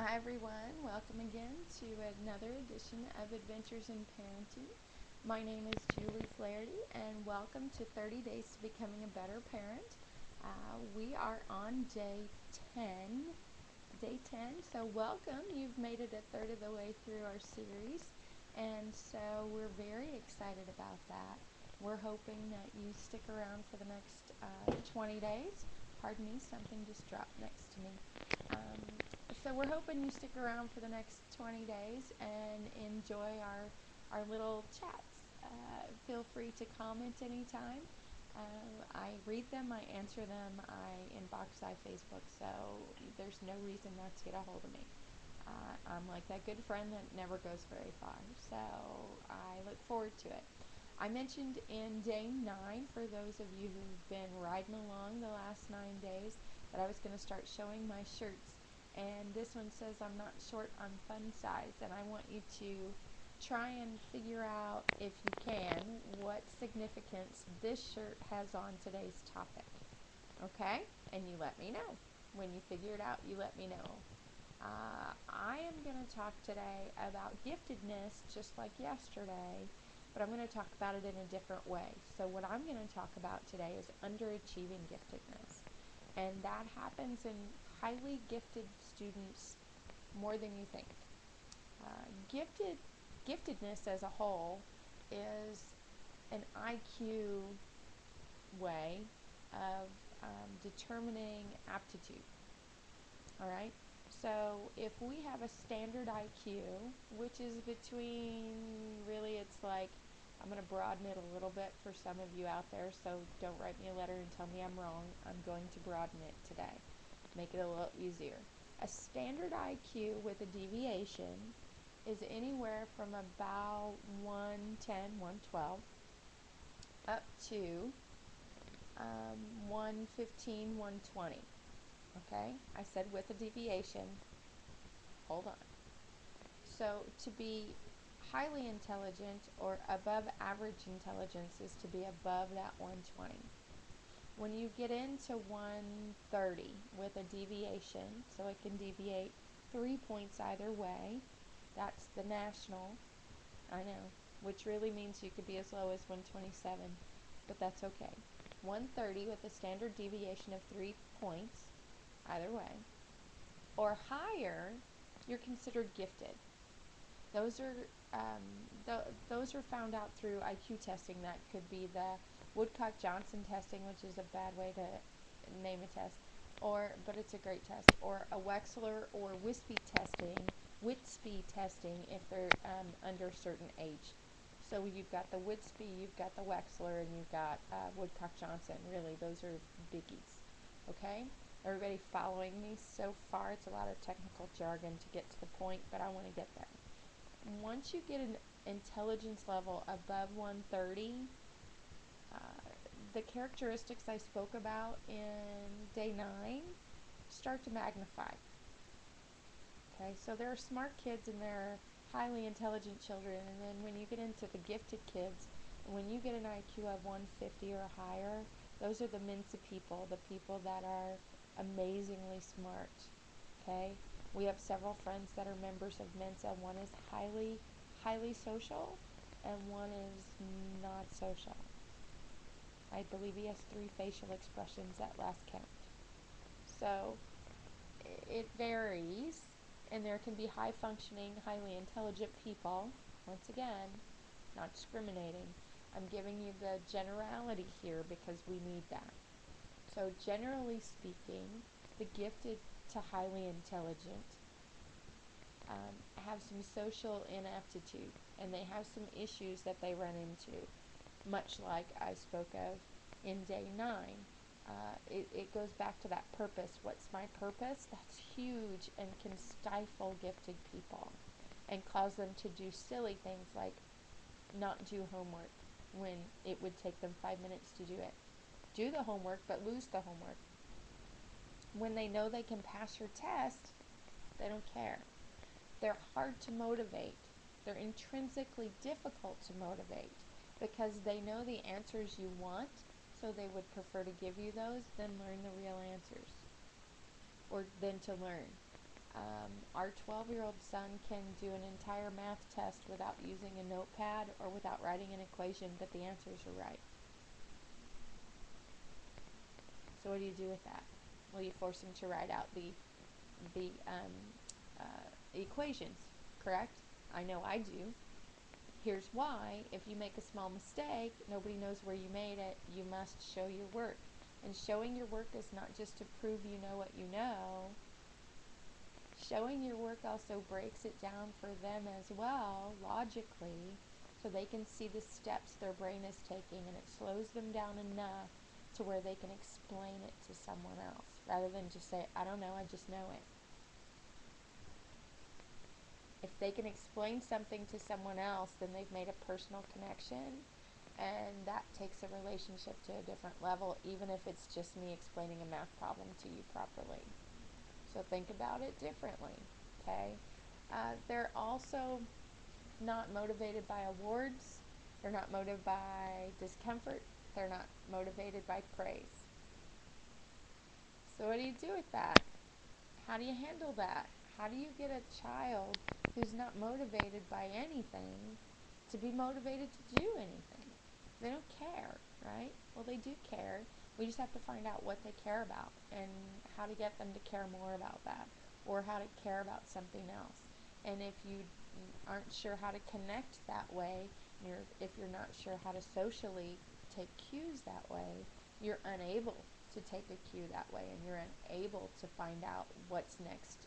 Hi everyone, welcome again to another edition of Adventures in Parenting. My name is Julie Flaherty and welcome to 30 Days to Becoming a Better Parent. We are on day 10, so welcome. You've made it a third of the way through our series, and so we're very excited about that. We're hoping that you stick around for the next 20 days. Pardon me, something just dropped next to me. So we're hoping you stick around for the next 20 days and enjoy our little chats. Feel free to comment anytime. I read them, I answer them, I inbox, I Facebook, so there's no reason not to get a hold of me. I'm like that good friend that never goes very far, so I look forward to it. I mentioned in day 9, for those of you who've been riding along the last 9 days, that I was going to start showing my shirts. And this one says I'm not short, I'm fun size, and I want you to try and figure out, if you can, what significance this shirt has on today's topic. Okay? And you let me know. When you figure it out, you let me know. I am going to talk today about giftedness, just like yesterday, but I'm going to talk about it in a different way. So what I'm going to talk about today is underachieving giftedness. And that happens in highly gifted students more than you think. Giftedness as a whole is an IQ way of determining aptitude. All right? So if we have a standard IQ, which is between, really it's like, I'm going to broaden it a little bit for some of you out there, so don't write me a letter and tell me I'm wrong. I'm going to broaden it today. Make it a little easier. A standard IQ with a deviation is anywhere from about 110, 112 up to 115, 120. Okay? I said with a deviation. Hold on. So to be highly intelligent or above average intelligence is to be above that 120. When you get into 130 with a deviation, so it can deviate 3 points either way, that's the national, I know, which really means you could be as low as 127, but that's okay. 130 with a standard deviation of 3 points, either way, or higher, you're considered gifted. Those are found out through IQ testing. That could be the Woodcock-Johnson testing, which is a bad way to name a test, but it's a great test. Or a Wechsler or Whitspy testing if they're under a certain age. So you've got the Whitspy, you've got the Wechsler, and you've got Woodcock-Johnson. Really, those are biggies. Okay? Everybody following me so far? It's a lot of technical jargon to get to the point, but I want to get there. Once you get an intelligence level above 130, the characteristics I spoke about in day 9 start to magnify. Okay, so there are smart kids and there are highly intelligent children, and then when you get into the gifted kids, when you get an IQ of 150 or higher, those are the Mensa people, the people that are amazingly smart. Okay, we have several friends that are members of Mensa. One is highly social, and one is not social. I believe he has 3 facial expressions at last count. So it varies, and there can be high-functioning, highly intelligent people. Once again, not discriminating. I'm giving you the generality here because we need that. So generally speaking, the gifted to highly intelligent have some social inaptitude, and they have some issues that they run into, much like I spoke of in day 9. It goes back to that purpose. What's my purpose? That's huge and can stifle gifted people and cause them to do silly things like not do homework when it would take them 5 minutes to do it. Do the homework, but lose the homework. When they know they can pass your test, they don't care. They're hard to motivate. They're intrinsically difficult to motivate because they know the answers you want, so they would prefer to give you those than learn the real answers, or than to learn. Our 12-year-old son can do an entire math test without using a notepad or without writing an equation, but the answers are right. So what do you do with that? Well, you force him to write out the equations, correct? I know I do. Here's why. If you make a small mistake, nobody knows where you made it. You must show your work. And showing your work is not just to prove you know what you know. Showing your work also breaks it down for them as well, logically, so they can see the steps their brain is taking, and it slows them down enough to where they can explain it to someone else, rather than just say, I don't know, I just know it. If they can explain something to someone else, then they've made a personal connection, and that takes a relationship to a different level, even if it's just me explaining a math problem to you properly. So think about it differently, okay? They're also not motivated by awards. They're not motivated by discomfort. They're not motivated by praise. So what do you do with that? How do you handle that? How do you get a child who's not motivated by anything to be motivated to do anything? They don't care, right? Well, they do care. We just have to find out what they care about and how to get them to care more about that, or how to care about something else. And if you aren't sure how to connect that way, if you're not sure how to socially take cues that way, you're unable to take a cue that way, and you're unable to find out what's next,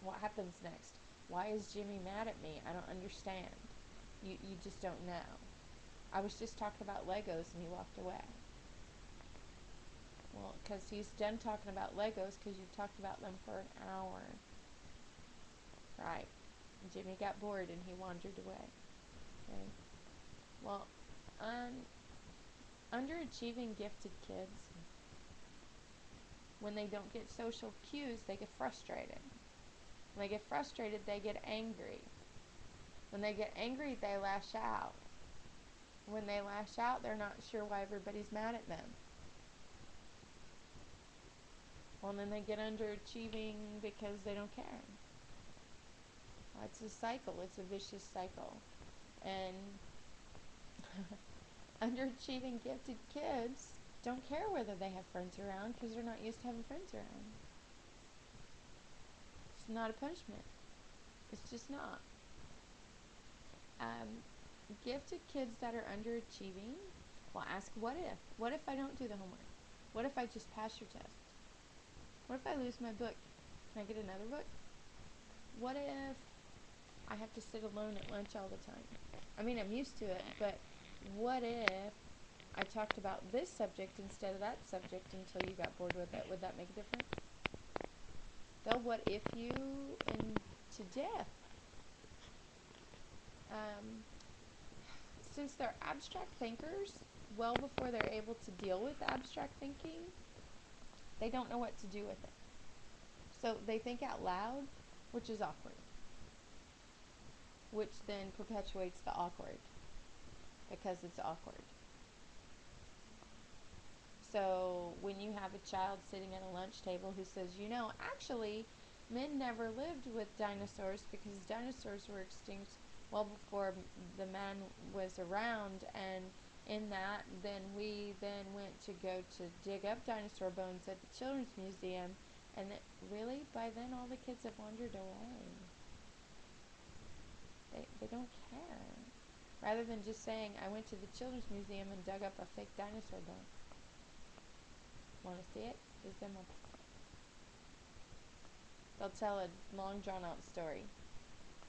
what happens next. Why is Jimmy mad at me? I don't understand. You just don't know. I was just talking about Legos and he walked away. Well, because he's done talking about Legos because you've talked about them for an hour. Right. Jimmy got bored and he wandered away. Okay. Well, underachieving gifted kids, when they don't get social cues, they get frustrated. When they get frustrated, they get angry. When they get angry, they lash out. When they lash out, they're not sure why everybody's mad at them. Well, and then they get underachieving because they don't care. It's a cycle. It's a vicious cycle. And underachieving gifted kids don't care whether they have friends around because they're not used to having friends around. It's not a punishment. It's just not. Gifted kids that are underachieving will ask, what if? What if I don't do the homework? What if I just pass your test? What if I lose my book? Can I get another book? What if I have to sit alone at lunch all the time? I mean, I'm used to it, but what if I talked about this subject instead of that subject until you got bored with it? Would that make a difference? They'll what if you to death. Since they're abstract thinkers, well before they're able to deal with abstract thinking, they don't know what to do with it. So they think out loud, which is awkward, which then perpetuates the awkward because it's awkward. So when you have a child sitting at a lunch table who says, actually, men never lived with dinosaurs because dinosaurs were extinct well before the man was around, and in that, then we went to go to dig up dinosaur bones at the Children's Museum, and really, by then, all the kids have wandered away. They don't care. Rather than just saying, I went to the Children's Museum and dug up a fake dinosaur bone. Want to see it? Here's them up. They'll tell a long, drawn-out story.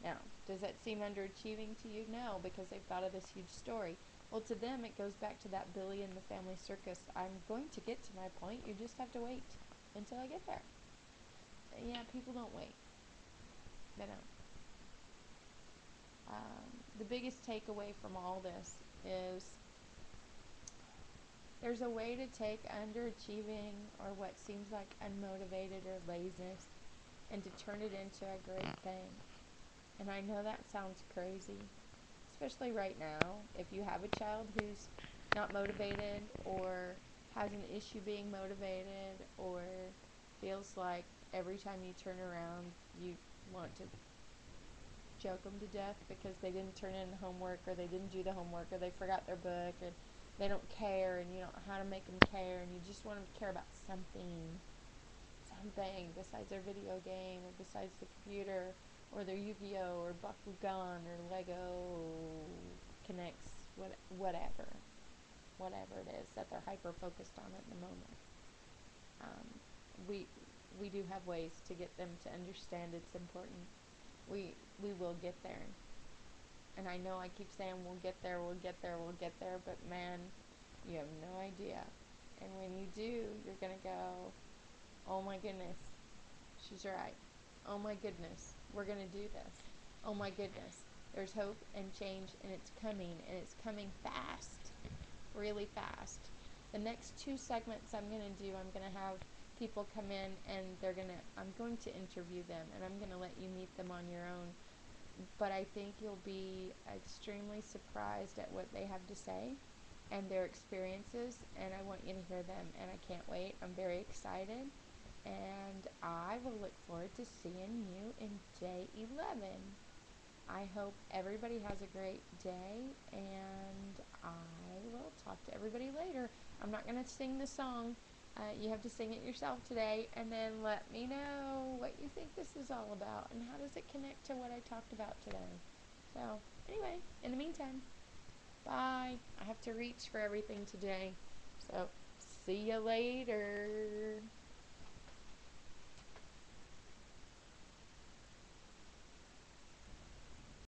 Now, does that seem underachieving to you? No, because they've thought of this huge story. Well, to them, it goes back to that Billy and the Family Circus. I'm going to get to my point. You just have to wait until I get there. Yeah, people don't wait. They don't. The biggest takeaway from all this is there's a way to take underachieving or what seems like unmotivated or laziness and to turn it into a great thing. And I know that sounds crazy, especially right now. If you have a child who's not motivated or has an issue being motivated or feels like every time you turn around, you want to choke them to death because they didn't turn in homework, or they didn't do the homework, or they forgot their book, and they don't care, and you don't know how to make them care, and you just want them to care about something besides their video game, or besides the computer, or their Yu-Gi-Oh, or Bakugan, or Lego Connects, whatever it is that they're hyper focused on at the moment. Um, we we do have ways to get them to understand it's important. We will get there, and I know I keep saying we'll get there, but man, you have no idea. And when you do, you're gonna go, oh my goodness, she's right. Oh my goodness, we're gonna do this. Oh my goodness, there's hope and change, and it's coming fast, really fast. The next 2 segments I'm going to do, I'm going to have people come in, and I'm going to interview them, and I'm going to let you meet them on your own. But I think you'll be extremely surprised at what they have to say and their experiences, and I want you to hear them, and I can't wait. I'm very excited, and I will look forward to seeing you in day 11. I hope everybody has a great day, and I will talk to everybody later. I'm not going to sing the song. You have to sing it yourself today, and then let me know what you think this is all about, and how does it connect to what I talked about today. So, anyway, in the meantime, bye. I have to reach for everything today. So, see you later.